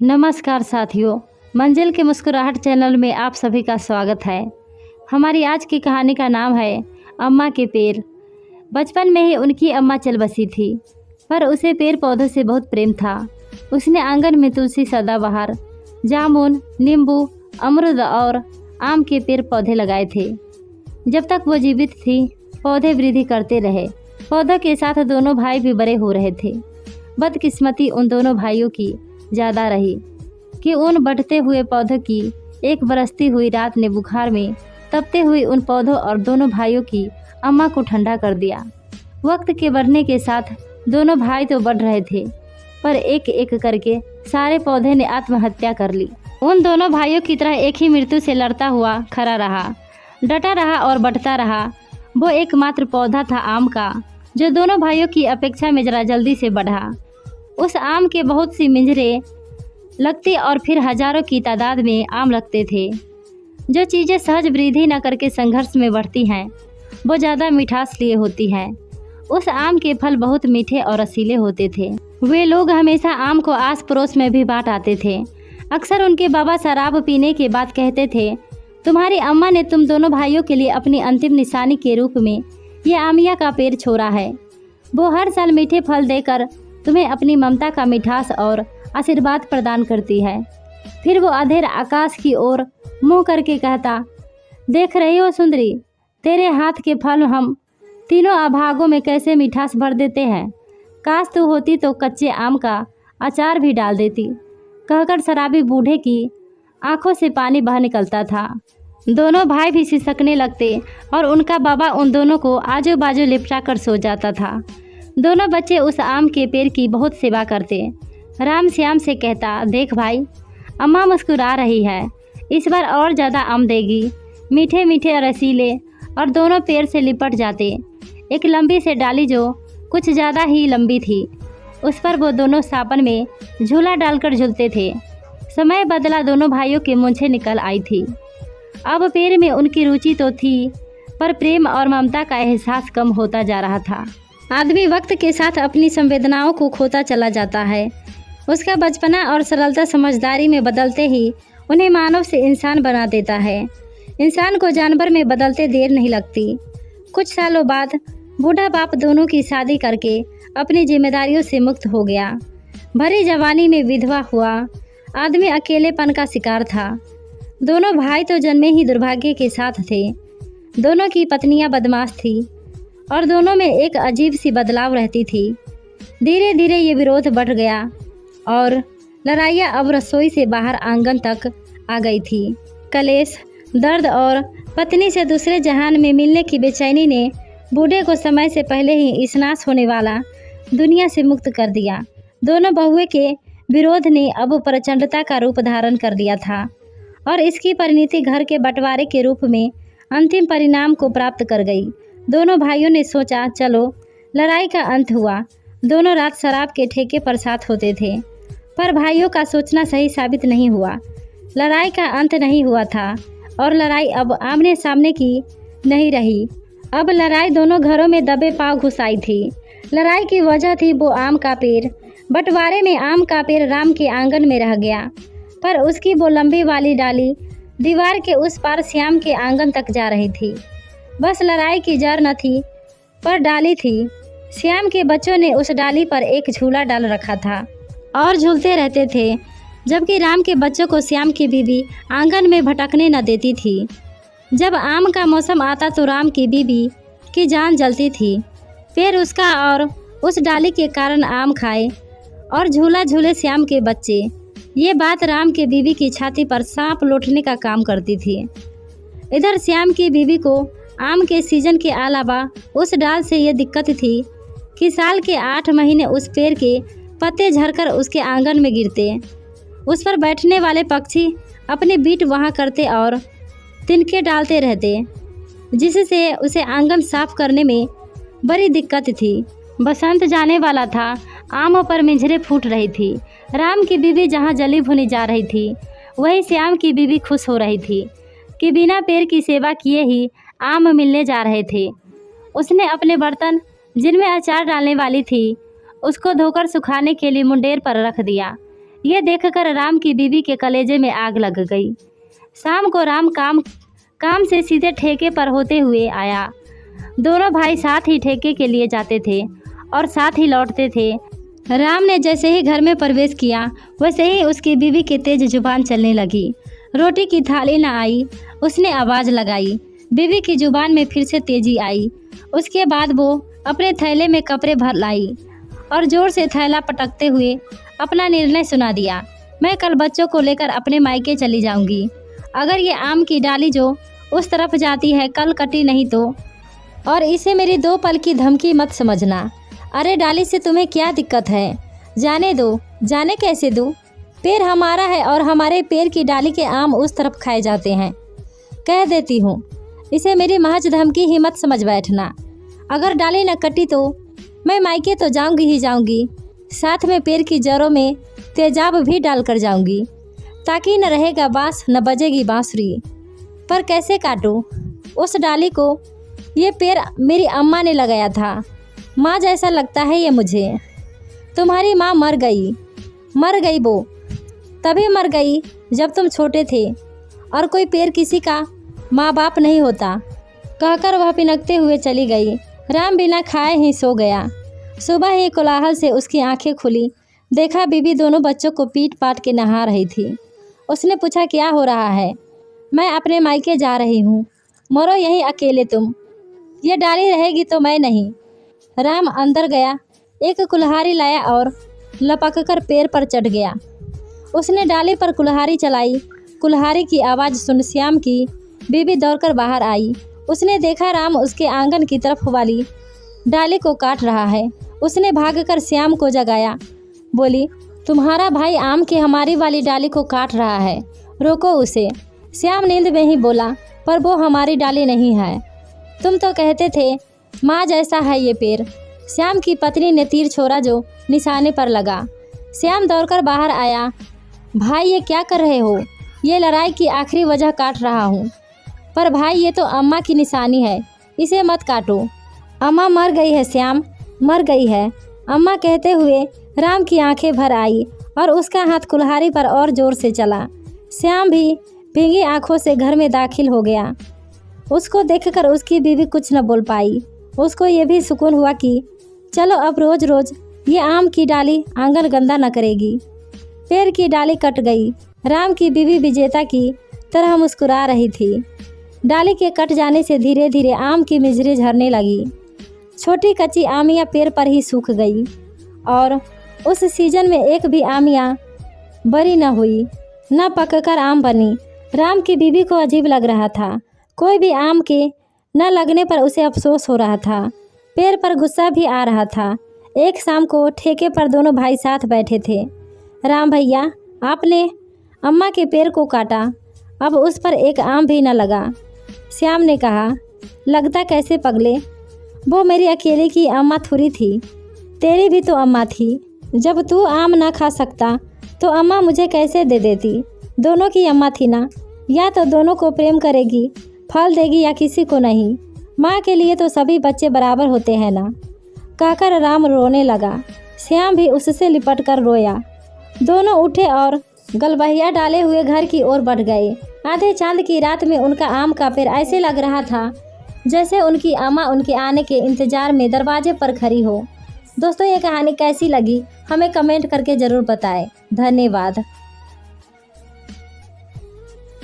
नमस्कार साथियों, मंजिल की मुस्कुराहट चैनल में आप सभी का स्वागत है। हमारी आज की कहानी का नाम है अम्मा के पेड़। बचपन में ही उनकी अम्मा चल बसी थी, पर उसे पेड़ पौधों से बहुत प्रेम था। उसने आंगन में तुलसी, सदाबहार, जामुन, नींबू, अमरूद और आम के पेड़ पौधे लगाए थे। जब तक वो जीवित थी, पौधे वृद्धि करते रहे। पौधों के साथ दोनों भाई भी बड़े हो रहे थे। बदकिस्मती उन दोनों भाइयों की ज़्यादा रही कि उन बढ़ते हुए पौधों की एक बरसती हुई रात ने बुखार में तपते हुए उन पौधों और दोनों भाइयों की अम्मा को ठंडा कर दिया। वक्त के बढ़ने के साथ दोनों भाई तो बढ़ रहे थे, पर एक एक करके सारे पौधे ने आत्महत्या कर ली। उन दोनों भाइयों की तरह एक ही मृत्यु से लड़ता हुआ खड़ा रहा, डटा रहा और बढ़ता रहा। वो एकमात्र पौधा था आम का, जो दोनों भाइयों की अपेक्षा में जरा जल्दी से बढ़ा। उस आम के बहुत सी मिंजरे लगती और फिर हजारों की तादाद में आम लगते थे। जो चीज़ें सहज वृद्धि न करके संघर्ष में बढ़ती हैं, वो ज़्यादा मिठास लिए होती हैं। उस आम के फल बहुत मीठे और रसीले होते थे। वे लोग हमेशा आम को आस पड़ोस में भी बांट आते थे। अक्सर उनके बाबा शराब पीने के बाद कहते थे, तुम्हारी अम्मा ने तुम दोनों भाइयों के लिए अपनी अंतिम निशानी के रूप में ये आमिया का पेड़ छोड़ा है। वो हर साल मीठे फल देकर तुम्हें अपनी ममता का मिठास और आशीर्वाद प्रदान करती है। फिर वो अधेर आकाश की ओर मुंह करके कहता, देख रही हो सुंदरी, तेरे हाथ के फल हम तीनों अभागों में कैसे मिठास भर देते हैं। काश तू होती तो कच्चे आम का अचार भी डाल देती। कहकर शराबी बूढ़े की आंखों से पानी बह निकलता था। दोनों भाई भी सिसकने लगते और उनका बाबा उन दोनों को आजू बाजू लिपटा कर सो जाता था। दोनों बच्चे उस आम के पेड़ की बहुत सेवा करते। राम श्याम से कहता, देख भाई, अम्मा मुस्कुरा रही है, इस बार और ज़्यादा आम देगी। मीठे मीठे और रसीले, और दोनों पेड़ से लिपट जाते। एक लंबी से डाली जो कुछ ज़्यादा ही लंबी थी, उस पर वो दोनों सापन में झूला डालकर झूलते थे। समय बदला, दोनों भाइयों की मूंछें निकल आई थी। अब पेड़ में उनकी रुचि तो थी, पर प्रेम और ममता का एहसास कम होता जा रहा था। आदमी वक्त के साथ अपनी संवेदनाओं को खोता चला जाता है। उसका बचपना और सरलता समझदारी में बदलते ही उन्हें मानव से इंसान बना देता है। इंसान को जानवर में बदलते देर नहीं लगती। कुछ सालों बाद बूढ़ा बाप दोनों की शादी करके अपनी जिम्मेदारियों से मुक्त हो गया। भरी जवानी में विधवा हुआ आदमी अकेलेपन का शिकार था। दोनों भाई तो जन्मे ही दुर्भाग्य के साथ थे। दोनों की पत्नियां बदमाश थी और दोनों में एक अजीब सी बदलाव रहती थी। धीरे धीरे ये विरोध बढ़ गया और लड़ाइयाँ अब रसोई से बाहर आंगन तक आ गई थी। कलेश, दर्द और पत्नी से दूसरे जहान में मिलने की बेचैनी ने बूढ़े को समय से पहले ही इस नाश होने वाला दुनिया से मुक्त कर दिया। दोनों बहुए के विरोध ने अब प्रचंडता का रूप धारण कर लिया था और इसकी परिणति घर के बंटवारे के रूप में अंतिम परिणाम को प्राप्त कर गई। दोनों भाइयों ने सोचा, चलो लड़ाई का अंत हुआ। दोनों रात शराब के ठेके पर साथ होते थे, पर भाइयों का सोचना सही साबित नहीं हुआ। लड़ाई का अंत नहीं हुआ था और लड़ाई अब आमने सामने की नहीं रही। अब लड़ाई दोनों घरों में दबे पांव घुस आई थी। लड़ाई की वजह थी वो आम का पेड़। बंटवारे में आम का पेड़ राम के आंगन में रह गया, पर उसकी वो लंबी वाली डाली दीवार के उस पार श्याम के आंगन तक जा रही थी। बस लड़ाई की जड़ न थी, पर डाली थी। श्याम के बच्चों ने उस डाली पर एक झूला डाल रखा था और झूलते रहते थे, जबकि राम के बच्चों को श्याम की बीवी आंगन में भटकने न देती थी। जब आम का मौसम आता तो राम की बीवी की जान जलती थी। फिर उसका और उस डाली के कारण आम खाए और झूला झूले श्याम के बच्चे। ये बात राम के बीवी की छाती पर सांप लौटने का काम करती थी। इधर श्याम की बीवी को आम के सीजन के अलावा उस डाल से ये दिक्कत थी कि साल के 8 महीने उस पेड़ के पत्ते झड़कर उसके आंगन में गिरते। उस पर बैठने वाले पक्षी अपने बीट वहाँ करते और तिनके डालते रहते, जिससे उसे आंगन साफ करने में बड़ी दिक्कत थी। बसंत जाने वाला था, आमों पर मिंजरे फूट रही थी। राम की बीवी जहाँ जली भुनी जा रही थी, वहीं श्याम की बीवी खुश हो रही थी कि बिना पेड़ की सेवा किए ही आम मिलने जा रहे थे। उसने अपने बर्तन जिनमें अचार डालने वाली थी, उसको धोकर सुखाने के लिए मुंडेर पर रख दिया। ये देखकर राम की बीवी के कलेजे में आग लग गई। शाम को राम काम से सीधे ठेके पर होते हुए आया। दोनों भाई साथ ही ठेके के लिए जाते थे और साथ ही लौटते थे। राम ने जैसे ही घर में प्रवेश किया वैसे ही उसकी बीवी की तेज जुबान चलने लगी। रोटी की थाली न आई, उसने आवाज़ लगाई। बीवी की जुबान में फिर से तेजी आई। उसके बाद वो अपने थैले में कपड़े भर लाई और ज़ोर से थैला पटकते हुए अपना निर्णय सुना दिया। मैं कल बच्चों को लेकर अपने मायके चली जाऊंगी। अगर ये आम की डाली जो उस तरफ जाती है कल कटी नहीं तो, और इसे मेरी 2 पल की धमकी मत समझना। अरे डाली से तुम्हें क्या दिक्कत है? जाने दो। जाने कैसे दूँ? पेड़ हमारा है और हमारे पेड़ की डाली के आम उस तरफ खाए जाते हैं। कह देती हूँ, इसे मेरी महज धमकी ही मत समझ बैठना। अगर डाली न कटी तो मैं मायके तो जाऊंगी ही जाऊंगी, साथ में पेड़ की जड़ों में तेजाब भी डाल कर जाऊंगी, ताकि न रहेगा बाँस न बजेगी बांसुरी। पर कैसे काटूँ उस डाली को? ये पेड़ मेरी अम्मा ने लगाया था। माँ जैसा लगता है ये मुझे। तुम्हारी माँ मर गई वो तभी मर गई जब तुम छोटे थे, और कोई पेड़ किसी का माँ बाप नहीं होता। कहकर वह पिनकते हुए चली गई। राम बिना खाए ही सो गया। सुबह ही कोलाहल से उसकी आंखें खुली। देखा बीबी दोनों बच्चों को पीट पाट के नहा रही थी। उसने पूछा, क्या हो रहा है? मैं अपने मायके जा रही हूँ, मरो यहीं अकेले तुम। ये डाली रहेगी तो मैं नहीं। राम अंदर गया, एक कुल्हाड़ी लाया और लपक कर पेड़ पर चढ़ गया। उसने डाली पर कुल्हाड़ी चलाई। कुल्हाड़ी की आवाज़ सुन श्याम की बीबी दौड़कर बाहर आई। उसने देखा राम उसके आंगन की तरफ वाली डाली को काट रहा है। उसने भागकर श्याम को जगाया। बोली, तुम्हारा भाई आम की हमारी वाली डाली को काट रहा है, रोको उसे। श्याम नींद में ही बोला, पर वो हमारी डाली नहीं है। तुम तो कहते थे माँ जैसा है ये पेड़। श्याम की पत्नी ने तीर छोड़ा जो निशाने पर लगा। श्याम दौड़कर बाहर आया। भाई ये क्या कर रहे हो? ये लड़ाई की आखिरी वजह काट रहा हूँ। पर भाई ये तो अम्मा की निशानी है, इसे मत काटो। अम्मा मर गई है श्याम, मर गई है। अम्मा कहते हुए राम की आंखें भर आई और उसका हाथ कुल्हाड़ी पर और जोर से चला। श्याम भी भीगी आंखों से घर में दाखिल हो गया। उसको देखकर उसकी बीवी कुछ न बोल पाई। उसको ये भी सुकून हुआ कि चलो अब रोज़ रोज़ ये आम की डाली आंगन गंदा न करेगी। पेड़ की डाली कट गई। राम की बीवी विजेता की तरह मुस्कुरा रही थी। डाली के कट जाने से धीरे धीरे आम की मिजरी झरने लगी। छोटी कच्ची आमियाँ पेड़ पर ही सूख गई और उस सीजन में एक भी आमियाँ बड़ी न हुई, न पककर आम बनी। राम की बीवी को अजीब लग रहा था। कोई भी आम के न लगने पर उसे अफसोस हो रहा था। पेड़ पर गुस्सा भी आ रहा था। एक शाम को ठेके पर दोनों भाई साथ बैठे थे। राम भैया, आपने अम्मा के पेड़ को काटा, अब उस पर एक आम भी न लगा। श्याम ने कहा, लगता कैसे पगले, वो मेरी अकेले की अम्मा थोड़ी थी, तेरी भी तो अम्मा थी। जब तू आम ना खा सकता तो अम्मा मुझे कैसे दे देती? दोनों की अम्मा थी ना। या तो दोनों को प्रेम करेगी, फल देगी, या किसी को नहीं। माँ के लिए तो सभी बच्चे बराबर होते हैं ना। कहकर राम रोने लगा। श्याम भी उससे लिपट कर रोया। दोनों उठे और गलबहिया डाले हुए घर की ओर बढ़ गए। आधे चांद की रात में उनका आम का पेड़ ऐसे लग रहा था जैसे उनकी अम्मा उनके आने के इंतजार में दरवाजे पर खड़ी हो। दोस्तों, ये कहानी कैसी लगी हमें कमेंट करके ज़रूर बताएं। धन्यवाद।